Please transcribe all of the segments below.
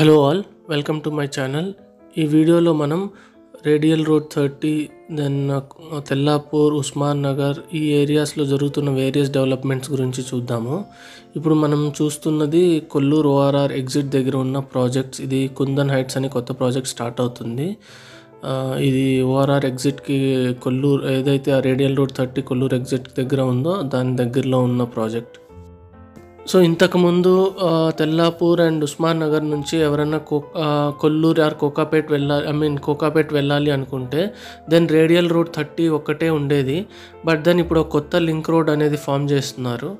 Hello all, welcome to my channel. ఈ వీడియోలో మనం radial road 30, then Tellapur, Osman Nagar ఈ ఏరియాస్లో జరుగుతున్న వేరియస్ డెవలప్మెంట్స్ గురించి చూద్దాము. ఇప్పుడు మనం చూస్తున్నది కొల్లూరు ఓఆర్ఆర్ ఎగ్జిట్ దగ్గర ఉన్న ప్రాజెక్ట్స్. ఇది కుందన్ హైట్స్ అని కొత్త ప్రాజెక్ట్ స్టార్ట్ అవుతుంది. ఇది ఓఆర్ఆర్ ఎగ్జిట్కి కొల్లూరు ఏదైతే ఆ రేడియల్ రోడ్ 30 కొల్లూరు ఎగ్జిట్ దగ్గర ఉందో దాని దగ్గరలో ఉన్న ప్రాజెక్ట్. సో ఇంతకుముందు తెల్లాపూర్ అండ్ ఉస్మాన్ నగర్ నుంచి ఎవరైనా కొల్లూరు ఆర్ కోకాపేట్ కోకాపేట్ వెళ్ళాలి అనుకుంటే దెన్ రేడియల్ రోడ్ 30 ఒక్కటే ఉండేది. బట్ దెన్ ఇప్పుడు ఒక కొత్త లింక్ రోడ్ అనేది ఫామ్ చేస్తున్నారు.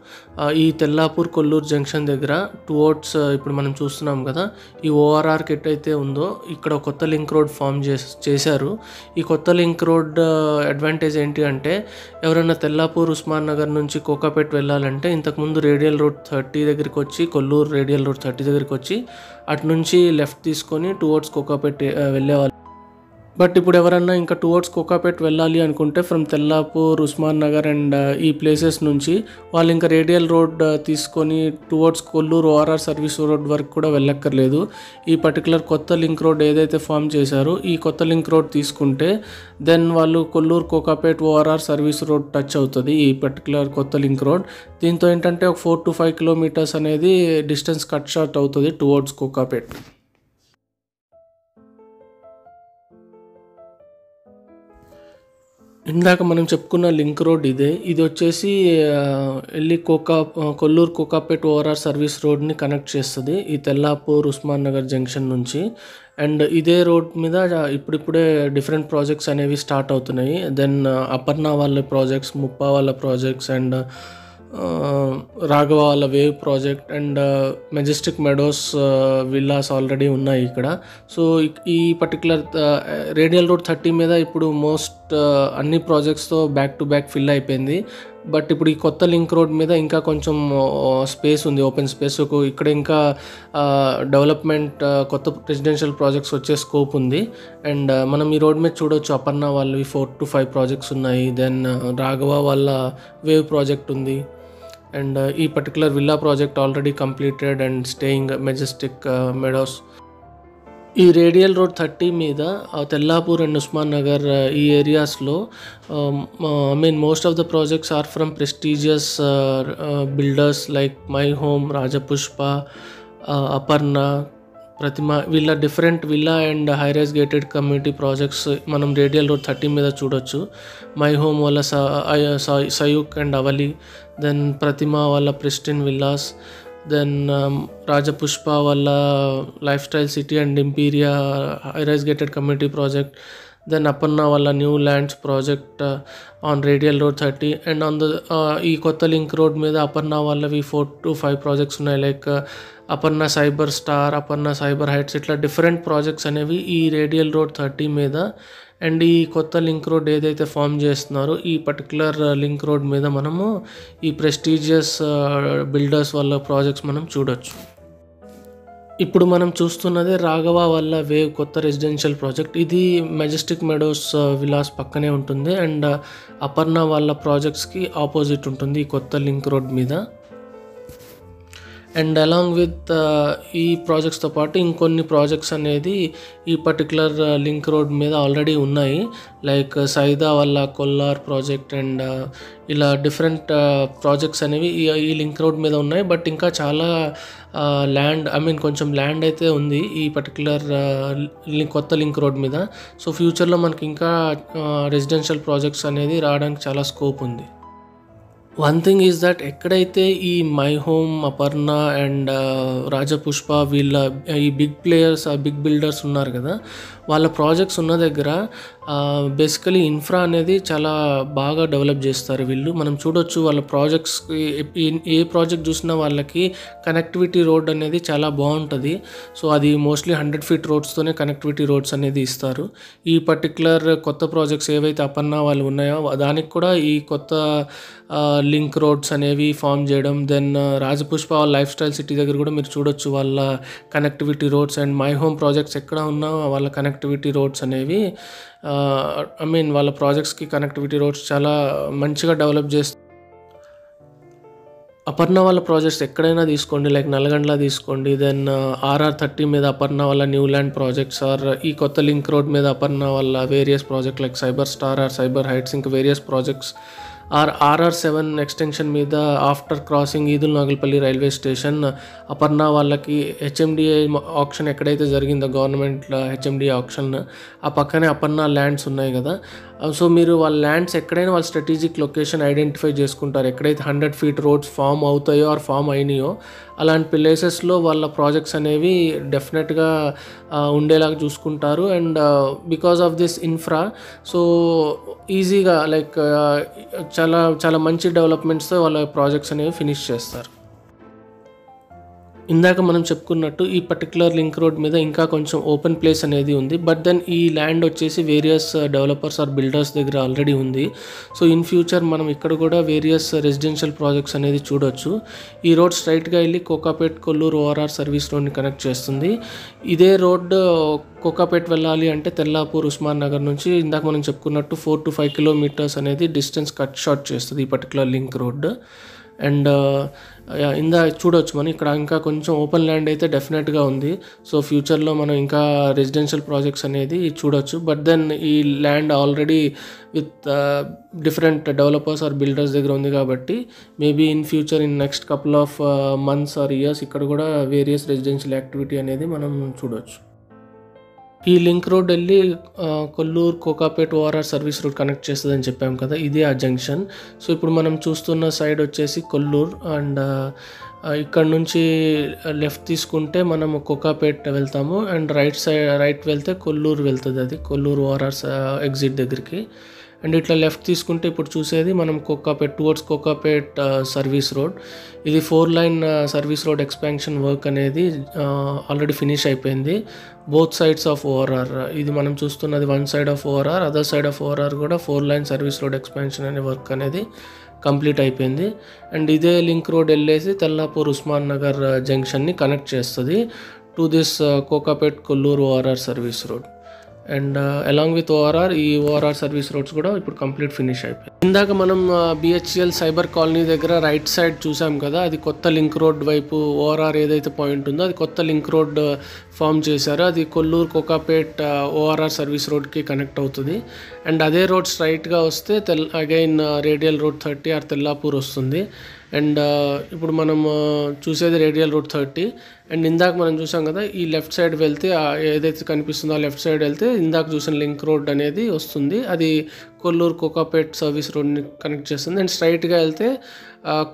ఈ తెల్లాపూర్ కొల్లూరు జంక్షన్ దగ్గర టువర్డ్స్ ఇప్పుడు మనం చూస్తున్నాం కదా, ఈ ఓఆర్ఆర్ కిట్ అయితే ఉందో ఇక్కడ ఒక కొత్త లింక్ రోడ్ ఫామ్ చేశారు. ఈ కొత్త లింక్ రోడ్ అడ్వాంటేజ్ ఏంటి అంటే, ఎవరైనా తెల్లాపూర్, ఉస్మాన్ నగర్ నుంచి కోకాపేట్ వెళ్ళాలంటే ఇంతకుముందు రేడియల్ రోడ్ 30 దగ్గరికి వచ్చి కొల్లూరు రేడియల్ రోడ్ 30 దగ్గరికి వచ్చి అటు నుంచి లెఫ్ట్ తీసుకొని టువర్డ్స్ కోకాపేట్ వెళ్ళేవాళ్ళు. బట్ ఇప్పుడు ఎవరన్నా ఇంకా టువర్డ్స్ కోకాపేట్ వెళ్ళాలి అనుకుంటే ఫ్రమ్ తెల్లాపూర్, ఉస్మాన్ నగర్ అండ్ ఈ ప్లేసెస్ నుంచి వాళ్ళు ఇంకా రేడియల్ రోడ్ తీసుకొని towards Kollur ORR service road వరకు కూడా వెళ్ళక్కర్లేదు. ఈ పర్టికులర్ కొత్త లింక్ రోడ్ ఏదైతే ఫామ్ చేశారో ఈ కొత్త లింక్ రోడ్ తీసుకుంటే దెన్ వాళ్ళు Kollur Kokapet ORR service road touch అవుతుంది ఈ పర్టికులర్ కొత్త లింక్ రోడ్. దీంతో ఏంటంటే ఒక 4 to 5 kilometers అనేది డిస్టెన్స్ కట్ షార్ట్ అవుతుంది టువర్డ్స్ కోకాపేట్. ఇందాక మనం చెప్పుకున్న లింక్ రోడ్ ఇది వచ్చేసి వెళ్ళి కొల్లూరు కోకాపేట్ ఓఆర్ఆర్ సర్వీస్ రోడ్ని కనెక్ట్ చేస్తుంది ఈ తెల్లాపూర్, ఉస్మాన్ నగర్ జంక్షన్ నుంచి. అండ్ ఇదే రోడ్ మీద ఇప్పుడిప్పుడే డిఫరెంట్ ప్రాజెక్ట్స్ అనేవి స్టార్ట్ అవుతున్నాయి. దెన్ అపర్ణ వాళ్ళ ప్రాజెక్ట్స్, ముప్పా వాళ్ళ ప్రాజెక్ట్స్ అండ్ రాఘవ వాళ్ళ wave project and majestic meadows villas already ఉన్నాయి ఇక్కడ. సో ఈ పర్టికులర్ రేడియల్ రోడ్ 30 మీద ఇప్పుడు మోస్ట్ అన్ని ప్రాజెక్ట్స్తో బ్యాక్ టు బ్యాక్ ఫిల్ అయిపోయింది. బట్ ఇప్పుడు ఈ కొత్త లింక్ రోడ్ మీద ఇంకా కొంచెం స్పేస్ ఉంది, ఓపెన్ స్పేస్. ఇక్కడ ఇంకా డెవలప్మెంట్ కొత్త రెసిడెన్షియల్ ప్రాజెక్ట్స్ వచ్చే స్కోప్ ఉంది. అండ్ మనం ఈ రోడ్ మీద చూడవచ్చు అపర్ణ వాళ్ళవి 4 to 5 ప్రాజెక్ట్స్ ఉన్నాయి. దెన్ రాఘవ వాళ్ళ వేవ్ ప్రాజెక్ట్ ఉంది. అండ్ ఈ particular villa project already completed and staying majestic meadows. ఈ రేడియల్ రోడ్ 30 మీద తెల్లాపూర్ అండ్ ఉస్మాన్ నగర్ ఈ ఏరియాస్లో most of the projects are from prestigious builders like My Home, Rajapushpa, Aparna, Prathima. వీళ్ళ different villa and high rise gated community projects మనం radial road 30 మీద చూడొచ్చు. My home వాళ్ళ సయూక్ and అవలి, then ప్రతిమ వాళ్ళ ప్రిస్టిన్ విల్లాస్, దెన్ రాజపుష్ప వాళ్ళ lifestyle city and Imperia high rise gated community project, then Aparna వాళ్ళ new lands project on radial road 30. And on ఈ కొత్త link road మీద అపర్ణ వాళ్ళవి 4 to 5 ప్రాజెక్ట్స్ ఉన్నాయి. Like Aparna cyber star, Aparna cyber heights, ఇట్లా different projects అనేవి ఈ రేడియల్ రోడ్ 30 మీద. అండ్ ఈ కొత్త లింక్ రోడ్ ఏదైతే ఫామ్ చేస్తున్నారో ఈ పర్టికులర్ లింక్ రోడ్ మీద మనము ఈ ప్రెస్టీజియస్ బిల్డర్స్ వాళ్ళ ప్రాజెక్ట్స్ మనం చూడొచ్చు. ఇప్పుడు మనం చూస్తున్నదే రాఘవ వాళ్ళ వేవ్ కొత్త రెసిడెన్షియల్ ప్రాజెక్ట్. ఇది మెజెస్టిక్ మెడోస్ విలాస్ పక్కనే ఉంటుంది అండ్ అపర్ణ వాళ్ళ ప్రాజెక్ట్స్కి ఆపోజిట్ ఉంటుంది ఈ కొత్త లింక్ రోడ్ మీద. అండ్ అలాంగ్ విత్ ఈ ప్రాజెక్ట్స్తో పాటు ఇంకొన్ని ప్రాజెక్ట్స్ అనేది ఈ పర్టికులర్ లింక్ రోడ్ మీద ఆల్రెడీ ఉన్నాయి. లైక్ సైదా వాళ్ళ కొల్లార్ ప్రాజెక్ట్ అండ్ ఇలా డిఫరెంట్ ప్రాజెక్ట్స్ అనేవి ఈ లింక్ రోడ్ మీద ఉన్నాయి. బట్ ఇంకా చాలా ల్యాండ్ కొంచెం ల్యాండ్ అయితే ఉంది ఈ పర్టికులర్ కొత్త లింక్ రోడ్ మీద. సో ఫ్యూచర్లో మనకి ఇంకా రెసిడెన్షియల్ ప్రాజెక్ట్స్ అనేది రావడానికి చాలా స్కోప్ ఉంది. వన్ థింగ్ ఈజ్ దట్ ఎక్కడైతే ఈ my home, Aparna and Rajapushpa వీళ్ళ ఈ బిగ్ ప్లేయర్స్, బిగ్ బిల్డర్స్ ఉన్నారు కదా, వాళ్ళ ప్రాజెక్ట్స్ ఉన్న దగ్గర బేసికలీ ఇన్ఫ్రా అనేది చాలా బాగా డెవలప్ చేస్తారు వీళ్ళు. మనం చూడొచ్చు వాళ్ళ ప్రాజెక్ట్స్కి ఏ ప్రాజెక్ట్ చూసినా వాళ్ళకి కనెక్టివిటీ రోడ్ అనేది చాలా బాగుంటుంది. సో అది మోస్ట్లీ 100 feet రోడ్స్తోనే కనెక్టివిటీ రోడ్స్ అనేది ఇస్తారు. ఈ పర్టికులర్ కొత్త ప్రాజెక్ట్స్ ఏవైతే అపర్ణ వాళ్ళు ఉన్నాయో దానికి కూడా ఈ కొత్త లింక్ రోడ్స్ అనేవి ఫామ్ చేయడం. దెన్ రాజపుష్ప వాళ్ళ లైఫ్ స్టైల్ సిటీ దగ్గర కూడా మీరు చూడొచ్చు వాళ్ళ connectivity roads. And my home projects ఎక్కడ ఉన్నా వాళ్ళ కనెక్టివిటీ రోడ్స్ అనేవి వాళ్ళ ప్రాజెక్ట్స్కి కనెక్టివిటీ రోడ్స్ చాలా మంచిగా డెవలప్ చేస్తారు. అపర్ణ వాళ్ళ ప్రాజెక్ట్స్ ఎక్కడైనా తీసుకోండి, లైక్ నల్గొండలో తీసుకోండి, దెన్ RR30 మీద అపర్ణ వాళ్ళ న్యూ ల్యాండ్ ప్రాజెక్ట్స్, ఆర్ ఈ కొత్త లింక్ రోడ్ మీద అపర్ణ వాళ్ళ various project like cyber star or cyber heights, ఇంకా various projects, or RR7 extension మీద after crossing Edul Nagalpalli railway station Aparna వాళ్ళకి HMDA ఆప్షన్ ఎక్కడైతే జరిగిందో గవర్నమెంట్ HMDA ఆప్షన్, ఆ పక్కనే అపర్ణ ల్యాండ్స్ ఉన్నాయి కదా. సో మీరు వాళ్ళ ల్యాండ్స్ ఎక్కడైనా వాళ్ళ స్ట్రాటజిక్ లొకేషన్ ఐడెంటిఫై చేసుకుంటారు, ఎక్కడైతే 100 feet రోడ్స్ ఫామ్ అవుతాయో ఆర్ ఫామ్ అయినాయో అలాంటి ప్లేసెస్లో వాళ్ళ ప్రాజెక్ట్స్ అనేవి డెఫినెట్గా ఉండేలాగా చూసుకుంటారు. And because of this infra, so ఈజీగా లైక్ చాలా చాలా మంచి డెవలప్మెంట్స్తో వాళ్ళ ప్రాజెక్ట్స్ అనేవి ఫినిష్ చేస్తారు. ఇందాక మనం చెప్పుకున్నట్టు ఈ పర్టికులర్ లింక్ రోడ్ మీద ఇంకా కొంచెం ఓపెన్ ప్లేస్ అనేది ఉంది, బట్ దెన్ ఈ ల్యాండ్ వచ్చేసి వేరియస్ డెవలపర్స్ ఆర్ బిల్డర్స్ దగ్గర ఆల్రెడీ ఉంది. సో ఇన్ ఫ్యూచర్ మనం ఇక్కడ కూడా వేరియస్ రెసిడెన్షియల్ ప్రాజెక్ట్స్ అనేది చూడొచ్చు. ఈ రోడ్ స్ట్రైట్గా వెళ్ళి కోకాపేట్ కొల్లూరు ORR సర్వీస్ రోడ్ని కనెక్ట్ చేస్తుంది. ఇదే రోడ్ కోకాపేట్ వెళ్ళాలి అంటే తెల్లాపూర్ ఉస్మాన్ నగర్ నుంచి ఇందాక మనం చెప్పుకున్నట్టు 4 to 5 kilometers అనేది డిస్టెన్స్ కట్ షార్ట్ చేస్తుంది ఈ పర్టికులర్ లింక్ రోడ్. అండ్ చూడవచ్చు మనం ఇక్కడ ఇంకా కొంచెం ఓపెన్ ల్యాండ్ అయితే డెఫినెట్గా ఉంది. సో ఫ్యూచర్లో మనం ఇంకా రెసిడెన్షియల్ ప్రాజెక్ట్స్ అనేది చూడొచ్చు, బట్ దెన్ ఈ land already with different developers or builders దగ్గర ఉంది కాబట్టి maybe in future in next couple of months or years ఇక్కడ కూడా వేరియస్ రెసిడెన్షియల్ యాక్టివిటీ అనేది మనం చూడొచ్చు. ఈ లింక్ రోడ్ వెళ్ళి Kollur Kokapet ORR service road connect చేస్తుందని చెప్పాం కదా, ఇదే ఆ జంక్షన్. సో ఇప్పుడు మనం చూస్తున్న సైడ్ వచ్చేసి కొల్లూరు, అండ్ ఇక్కడ నుంచి లెఫ్ట్ తీసుకుంటే మనము కోకాపేట్ వెళ్తాము, అండ్ రైట్ వెళ్తే కొల్లూరు వెళ్తుంది, అది కొల్లూరు ORR ఎగ్జిట్ దగ్గరికి. అండ్ ఇట్లా లెఫ్ట్ తీసుకుంటే ఇప్పుడు చూసేది మనం Kokapet towards Kokapet service road. ఇది 4-lane service road expansion work అనేది ఆల్రెడీ ఫినిష్ అయిపోయింది బోత్ సైడ్స్ ఆఫ్ ORR. ఇది మనం చూస్తున్నది one side of ORR, other side of ORR కూడా 4-lane సర్వీస్ రోడ్ ఎక్స్పాన్షన్ అనే వర్క్ అనేది కంప్లీట్ అయిపోయింది. అండ్ ఇదే లింక్ రోడ్ వెళ్ళేసి తెల్లాపూర్ ఉస్మాన్ నగర్ జంక్షన్ని కనెక్ట్ చేస్తుంది to this Kokapet Kollur ORR service road. And along with ORR ఈ ORR సర్వీస్ రోడ్స్ కూడా ఇప్పుడు కంప్లీట్ ఫినిష్ అయిపోయింది. ఇందాక మనం BHCL సైబర్ కాలనీ దగ్గర రైట్ సైడ్ చూసాం కదా, అది కొత్త లింక్ రోడ్ వైపు ORR ఏదైతే పాయింట్ ఉందో అది కొత్త లింక్ రోడ్ ఫామ్ చేశారో అది కొల్లూరు కోకాపేట్ ORR సర్వీస్ రోడ్కి కనెక్ట్ అవుతుంది. అండ్ అదే రోడ్ స్ట్రైట్గా వస్తే again radial road 30 or Tellapur వస్తుంది. అండ్ ఇప్పుడు మనం చూసేది రేడియల్ రోడ్ 30. అండ్ ఇందాక మనం చూసాం కదా, ఈ లెఫ్ట్ సైడ్ వెళ్తే ఏదైతే కనిపిస్తుందో ఆ లెఫ్ట్ సైడ్ వెళ్తే ఇందాక చూసిన లింక్ రోడ్ అనేది వస్తుంది, అది కొల్లూరు కోకాపేట్ సర్వీస్ రోడ్ని కనెక్ట్ చేస్తుంది. అండ్ స్ట్రైట్గా వెళ్తే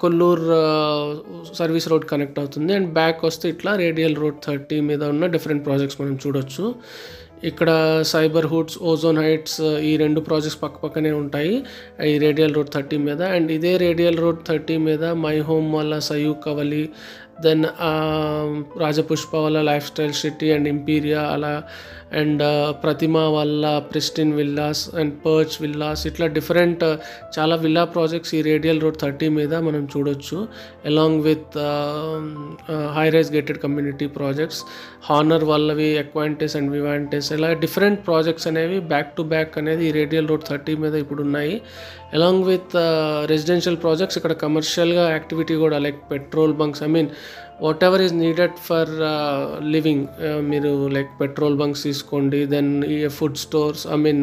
కొల్లూరు సర్వీస్ రోడ్ కనెక్ట్ అవుతుంది. అండ్ బ్యాక్ వస్తే ఇట్లా రేడియల్ రోడ్ 30 మీద ఉన్న డిఫరెంట్ ప్రాజెక్ట్స్ మనం చూడొచ్చు. ఇక్కడ సైబర్ హుడ్స్, ఓజోన్ హైట్స్ ఈ రెండు ప్రాజెక్ట్స్ పక్కనే ఉంటాయి ఈ రేడియల్ రోడ్ 30 మీద. అండ్ ఇదే రేడియల్ రోడ్ 30 మీద మై హోమ్ వాళ్ళ సయూక్ కవలి, దెన్ రాజపుష్ప వాళ్ళ lifestyle city and Imperia అలా, అండ్ ప్రతిమ వాళ్ళ Pristine villas and Perch villas, ఇట్లా డిఫరెంట్ చాలా విల్లా ప్రాజెక్ట్స్ ఈ రేడియల్ రోడ్ 30 మీద మనం చూడొచ్చు. Along with high rise gated community projects, Honer వాళ్ళవి ఎక్వాంటిస్ అండ్ వివాంటిస్, ఇలా డిఫరెంట్ ప్రాజెక్ట్స్ అనేవి బ్యాక్ టు బ్యాక్ అనేది ఈ రేడియల్ రోడ్ 30 మీద ఇప్పుడు ఉన్నాయి. అలాంగ్ విత్ రెసిడెన్షియల్ ప్రాజెక్ట్స్ ఇక్కడ కమర్షియల్గా యాక్టివిటీ కూడా like petrol bunks, I mean whatever is needed for living, మీరు లైక్ పెట్రోల్ బంక్స్ తీసుకోండి, దెన్ ఈ food stores, I mean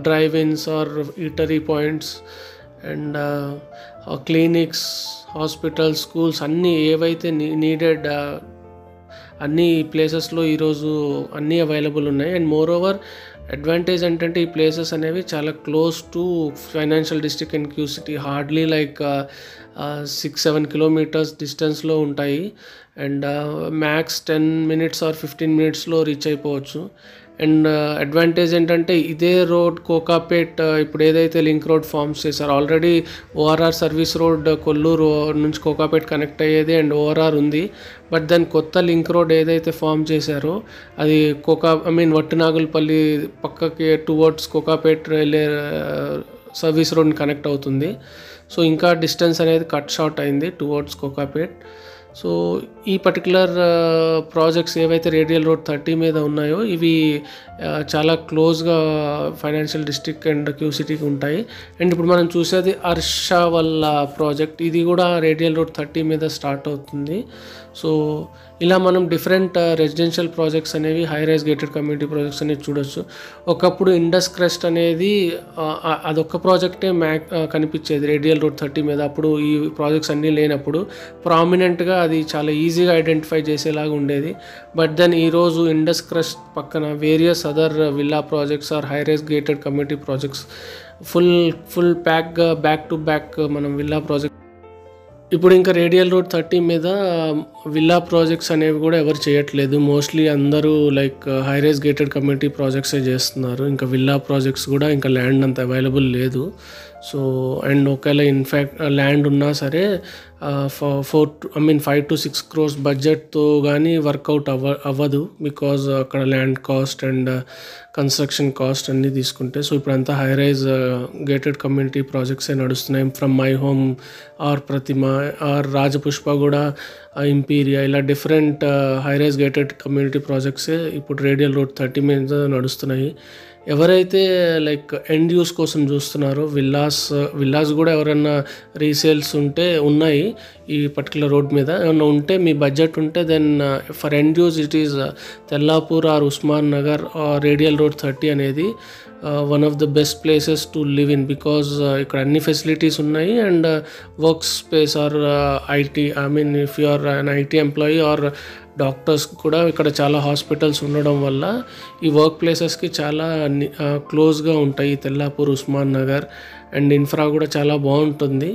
drive ins or eatery points, and clinics, hospitals, schools అన్నీ ఏవైతే needed అన్ని ప్లేసెస్లో ఈరోజు అన్నీ అవైలబుల్ ఉన్నాయి. అండ్ మోర్ ఓవర్ అడ్వాంటేజ్ ఏంటంటే ఈ ప్లేసెస్ అనేవి చాలా close to financial district and Q city, hardly like 6-7 kilometers డిస్టెన్స్లో ఉంటాయి. అండ్ మ్యాక్స్ 10 minutes ఆర్ 15 minutesలో రీచ్ అయిపోవచ్చు. అండ్ అడ్వాంటేజ్ ఏంటంటే ఇదే రోడ్ కోకాపేట్ ఇప్పుడు ఏదైతే లింక్ రోడ్ ఫార్మ్స్ చేశారో already ORR service road Kollur నుంచి కోకాపేట్ కనెక్ట్ అయ్యేది అండ్ ORR ఉంది, బట్ దాని కొత్త లింక్ రోడ్ ఏదైతే ఫామ్ చేశారో అది వట్టినాగులపల్లి పక్కకి టువర్డ్స్ కోకాపేట్ వెళ్ళే సర్వీస్ రోడ్ని కనెక్ట్ అవుతుంది. సో ఇంకా డిస్టెన్స్ అనేది కట్ షార్ట్ అయింది టువర్డ్స్ కోకాపేట్. సో ఈ పర్టికులర్ ప్రాజెక్ట్స్ ఏవైతే రేడియల్ రోడ్ 30 మీద ఉన్నాయో ఇవి చాలా క్లోజ్గా ఫైనాన్షియల్ డిస్ట్రిక్ట్ అండ్ క్యూసిటీకి ఉంటాయి. అండ్ ఇప్పుడు మనం చూసేది హర్ష వల్ల ప్రాజెక్ట్, ఇది కూడా రేడియల్ రోడ్ 30 మీద స్టార్ట్ అవుతుంది. సో ఇలా మనం డిఫరెంట్ రెసిడెన్షియల్ ప్రాజెక్ట్స్ అనేవి high rise gated community projects అనేవి చూడొచ్చు. ఒకప్పుడు ఇండస్ క్రెస్ట్ అనేది అదొక్క ప్రాజెక్టే కనిపించేది రేడియల్ రోడ్ 30 మీద. అప్పుడు ఈ ప్రాజెక్ట్స్ అన్నీ లేనప్పుడు ప్రామినెంట్గా అది చాలా ఈజీగా ఐడెంటిఫై చేసేలాగా ఉండేది. బట్ దెన్ ఈరోజు ఇండస్ క్రెస్ట్ పక్కన various other villa projects or high rise gated community projects full back to back మనం విల్లా ప్రాజెక్ట్. ఇప్పుడు ఇంకా రేడియల్ రోడ్ 30 మీద విల్లా ప్రాజెక్ట్స్ అనేవి కూడా ఎవరు చేయట్లేదు. మోస్ట్లీ అందరూ like high rise gated community ప్రాజెక్ట్సే చేస్తున్నారు. ఇంకా విల్లా ప్రాజెక్ట్స్ కూడా ఇంకా ల్యాండ్ అంత అవైలబుల్ లేదు. సో అండ్ ఒకవేళ ఇన్ఫ్యాక్ట్ ల్యాండ్ ఉన్నా సరే 5 to 6 crores బడ్జెట్తో కానీ వర్కౌట్ అవ్వదు. బికాజ్ అక్కడ land cost and construction cost అన్నీ తీసుకుంటే. సో ఇప్పుడంతా హై రైజ్ గేటెడ్ కమ్యూనిటీ ప్రాజెక్ట్సే నడుస్తున్నాయి. From My Home or Prathima or Rajapushpa కూడా ఇంపీరియా, ఇలా different high rise gated community ప్రాజెక్ట్సే ఇప్పుడు రేడియల్ రోడ్ 30 మీద నడుస్తున్నాయి. ఎవరైతే లైక్ ఎండ్ యూస్ కోసం చూస్తున్నారో విల్లాస్ కూడా ఎవరైనా రీసేల్స్ ఉన్నాయి ఈ పర్టికులర్ రోడ్ మీద ఏమన్నా ఉంటే, మీ బడ్జెట్ ఉంటే, then for end use it is Tellapur or Osman Nagar radial road 30 అనేది one of the best places to live in. Because ఇక్కడ అన్ని ఫెసిలిటీస్ ఉన్నాయి and work space or IT, if you are an IT employee or doctors కూడా ఇక్కడ చాలా hospitals ఉండడం వల్ల ఈ వర్క్ ప్లేసెస్కి చాలా క్లోజ్గా ఉంటాయి తెల్లాపూర్, ఉస్మాన్ నగర్. అండ్ ఇన్ఫ్రా కూడా చాలా బాగుంటుంది.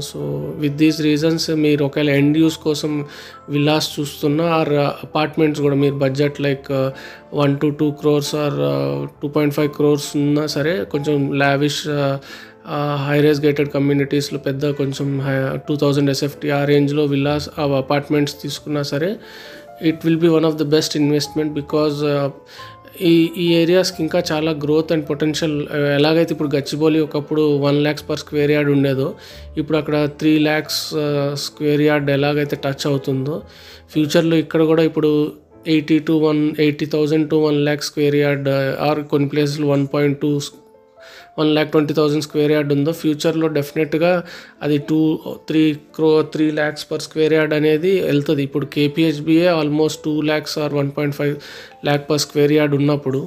సో విత్ దీస్ రీజన్స్ మీరు ఒకవేళ ఎండ్ యూస్ కోసం విల్లాస్ చూస్తున్నా ఆర్ అపార్ట్మెంట్స్ కూడా మీరు budget like 1 to 2 crores or 2.5 crores ఉన్నా సరే, కొంచెం లావిష్ హై రైజ్ గేటెడ్ కమ్యూనిటీస్లో పెద్ద కొంచెం 2000 SFT ఆ రేంజ్లో విల్లాస్ అపార్ట్మెంట్స్ తీసుకున్నా సరే it will be one of the best investment. Because ఈ ఏరియాస్కి ఇంకా చాలా గ్రోత్ అండ్ పొటెన్షియల్. ఎలాగైతే ఇప్పుడు గచ్చిబౌలి ఒకప్పుడు 1 lakhs per square yard ఉండేదో, ఇప్పుడు అక్కడ 3 lakhs square yard ఎలాగైతే టచ్ అవుతుందో, ఫ్యూచర్లో ఇక్కడ కూడా ఇప్పుడు 80,000 to 1 lakh square yard are కొన్ని ప్లేసెస్లో 1,20,000 square yard ఉందో, ఫ్యూచర్లో డెఫినెట్గా అది 3 lakhs per square yard అనేది వెళ్తుంది. ఇప్పుడు KPHBA almost 2 lakhs or 1.5 lakh per square yard ఉన్నప్పుడు.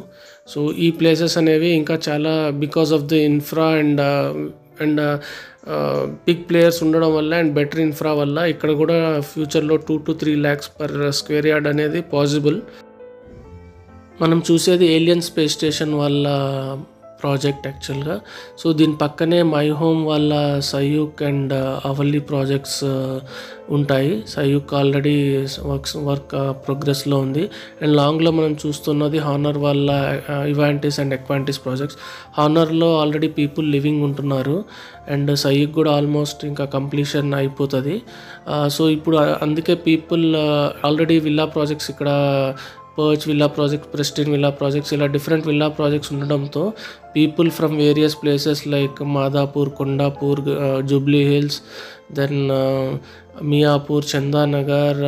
సో ఈ ప్లేసెస్ అనేవి ఇంకా చాలా because of the infra and big players ఉండడం వల్ల అండ్ బెటర్ ఇన్ఫ్రా వల్ల ఇక్కడ కూడా ఫ్యూచర్లో 2 to 3 lakhs per square yard అనేది పాసిబుల్. మనం చూసేది ఏలియన్ స్పేస్ స్టేషన్ వాళ్ళ ప్రాజెక్ట్ యాక్చువల్గా. సో దీని పక్కనే మై హోమ్ వాళ్ళ సయూక్ అండ్ అవల్లి ప్రాజెక్ట్స్ ఉంటాయి. సయూక్ ఆల్రెడీ వర్క్ ప్రోగ్రెస్లో ఉంది. అండ్ లాంగ్లో మనం చూస్తున్నది హానర్ వాళ్ళ ఇవాంటిస్ అండ్ ఎక్వాంటిస్ ప్రాజెక్ట్స్. హానర్లో ఆల్రెడీ పీపుల్ లివింగ్ ఉంటున్నారు అండ్ సయూక్ కూడా ఆల్మోస్ట్ ఇంకా కంప్లీషన్ అయిపోతుంది. సో ఇప్పుడు అందుకే పీపుల్ ఆల్రెడీ విల్లా ప్రాజెక్ట్స్ ఇక్కడ perch villa project, pristine villa projects, ఇలా డిఫరెంట్ విల్లా ప్రాజెక్ట్స్ ఉండడంతో people from various places like Madhapur, Kondapur, Jubilee Hills, then Miyapur, Chandanagar,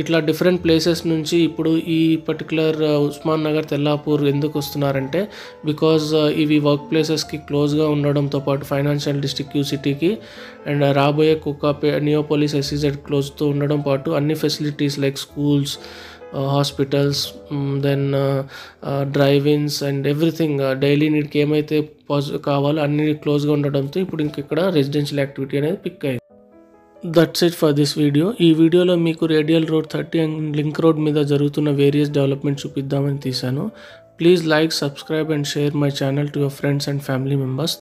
ఇట్లా డిఫరెంట్ ప్లేసెస్ నుంచి ఇప్పుడు ఈ పర్టికులర్ ఉస్మాన్ నగర్, తెల్లాపూర్ ఎందుకు వస్తున్నారంటే బికాజ్ ఇవి వర్క్ ప్లేసెస్కి క్లోజ్గా ఉండడంతో పాటు ఫైనాన్షియల్ డిస్ట్రిక్ట్ క్యూసిటీకి అండ్ రాబోయే నియోపోలిస్ SEZ క్లోజ్తో ఉండడం పాటు అన్ని facilities like schools, hospitals, then drive ins and everything daily నీడ్కి ఏమైతే కావాలో అన్ని క్లోజ్గా ఉండడంతో ఇప్పుడు ఇక్కడ రెసిడెన్షియల్ యాక్టివిటీ అనేది పిక్ అయింది. That's it for this video. ఈ వీడియోలో మీకు radial road 30 and link road మీద జరుగుతున్న వేరియస్ డెవలప్మెంట్ చూపిద్దామని తీశాను. Please like, subscribe and share my channel to your friends and family members.